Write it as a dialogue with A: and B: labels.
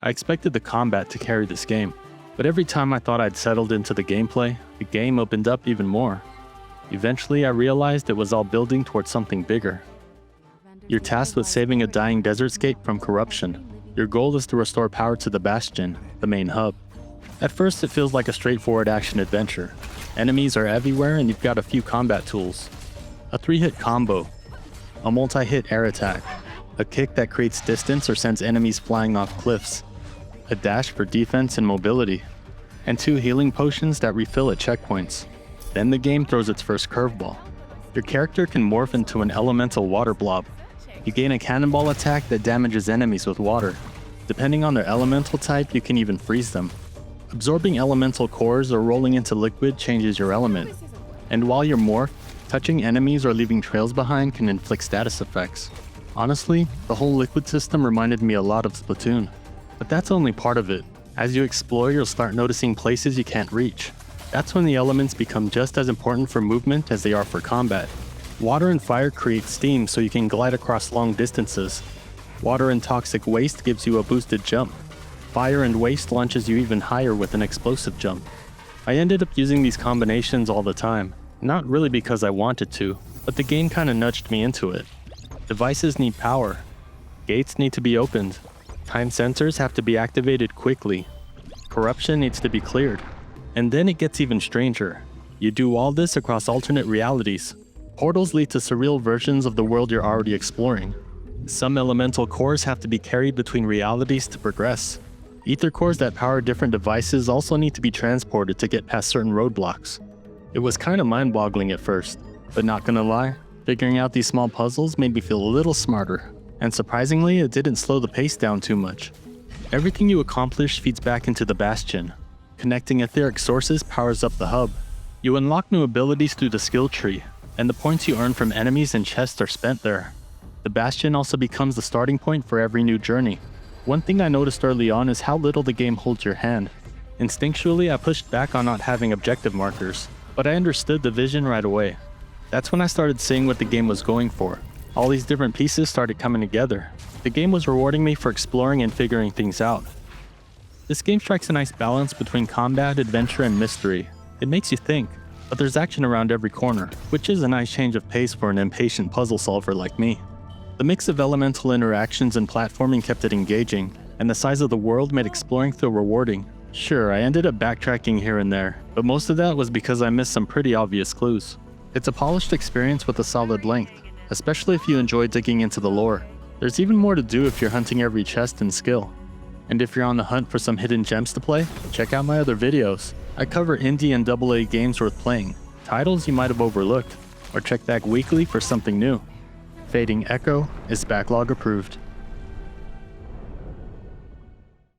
A: I expected the combat to carry this game, but every time I thought I'd settled into the gameplay, the game opened up even more. Eventually, I realized it was all building towards something bigger. You're tasked with saving a dying desertscape from corruption. Your goal is to restore power to the Bastion, the main hub. At first, it feels like a straightforward action adventure. Enemies are everywhere and you've got a few combat tools. A 3-hit combo, a multi-hit air attack, a kick that creates distance or sends enemies flying off cliffs, a dash for defense and mobility, and 2 healing potions that refill at checkpoints. Then the game throws its first curveball. Your character can morph into an elemental water blob. You gain a cannonball attack that damages enemies with water. Depending on their elemental type, you can even freeze them. Absorbing elemental cores or rolling into liquid changes your element. And while you're morphed, touching enemies or leaving trails behind can inflict status effects. Honestly, the whole liquid system reminded me a lot of Splatoon. But that's only part of it. As you explore, you'll start noticing places you can't reach. That's when the elements become just as important for movement as they are for combat. Water and fire create steam so you can glide across long distances. Water and toxic waste gives you a boosted jump. Fire and waste launches you even higher with an explosive jump. I ended up using these combinations all the time. Not really because I wanted to, but the game kinda nudged me into it. Devices need power. Gates need to be opened. Time sensors have to be activated quickly. Corruption needs to be cleared. And then it gets even stranger. You do all this across alternate realities. Portals lead to surreal versions of the world you're already exploring. Some elemental cores have to be carried between realities to progress. Ether cores that power different devices also need to be transported to get past certain roadblocks. It was kinda mind-boggling at first, but not gonna lie, figuring out these small puzzles made me feel a little smarter. And surprisingly, it didn't slow the pace down too much. Everything you accomplish feeds back into the Bastion. Connecting etheric sources powers up the hub. You unlock new abilities through the skill tree, and the points you earn from enemies and chests are spent there. The Bastion also becomes the starting point for every new journey. One thing I noticed early on is how little the game holds your hand. Instinctually, I pushed back on not having objective markers, but I understood the vision right away. That's when I started seeing what the game was going for. All these different pieces started coming together. The game was rewarding me for exploring and figuring things out. This game strikes a nice balance between combat, adventure, and mystery. It makes you think, but there's action around every corner, which is a nice change of pace for an impatient puzzle solver like me. The mix of elemental interactions and platforming kept it engaging, and the size of the world made exploring feel rewarding. Sure, I ended up backtracking here and there, but most of that was because I missed some pretty obvious clues. It's a polished experience with a solid length, especially if you enjoy digging into the lore. There's even more to do if you're hunting every chest and skill. And if you're on the hunt for some hidden gems to play, check out my other videos. I cover indie and AA games worth playing, titles you might have overlooked, or check back weekly for something new. Fading Echo is Backlog approved.